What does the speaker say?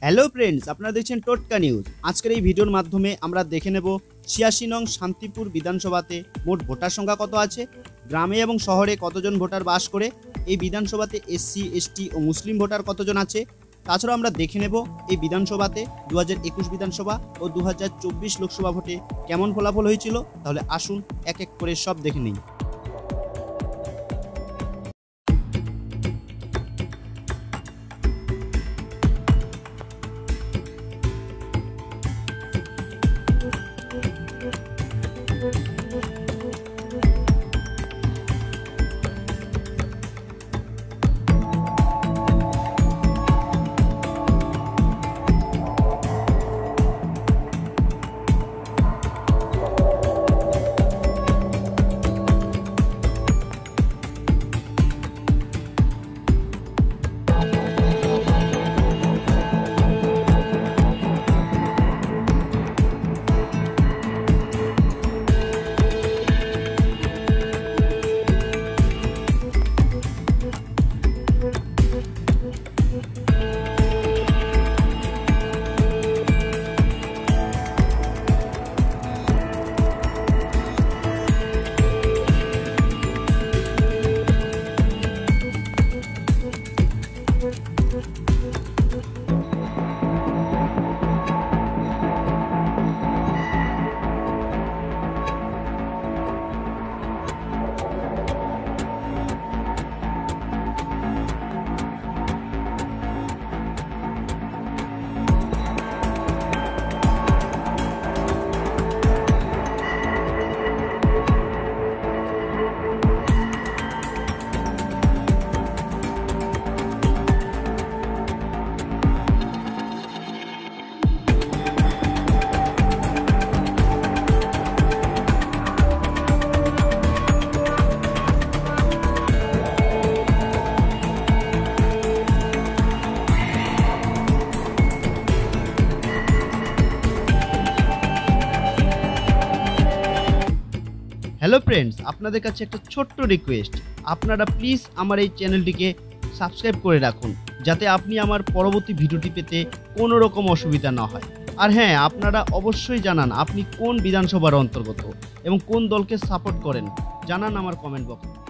Hello friends, আপনারা দেখছেন টোটকা নিউজ। আজকের এই ভিডিওর মাধ্যমে আমরা দেখে নেব ৮৬ নং শান্তিপুর বিধানসভাতে মোট ভোটার সংখ্যা কত আছে, গ্রামে এবং শহরে কতজন ভোটার বাস করে, এই বিধানসভাতে এসসি এসটি ও মুসলিম ভোটার কতজন আছে। তাছাড়াও আমরা দেখে নেব এই বিধানসভাতে ২০২১ বিধানসভা ও ২০২৪ লোকসভা ভোটে কেমন ফলাফল হয়েছিল। তাহলে আসুন এক এক করে সব দেখে নিই। হ্যালো ফ্রেন্ডস, আপনাদের কাছে একটা ছোট্ট রিকোয়েস্ট, আপনারা প্লিজ আমার এই চ্যানেলটিকে সাবস্ক্রাইব করে রাখুন, যাতে আপনি আমার পরবর্তী ভিডিওটি পেতে কোনো রকম অসুবিধা না হয়। আর হ্যাঁ, আপনারা অবশ্যই জানান আপনি কোন বিধানসভার অন্তর্গত এবং কোন দলকে সাপোর্ট করেন, জানান আমার কমেন্ট বক্সে।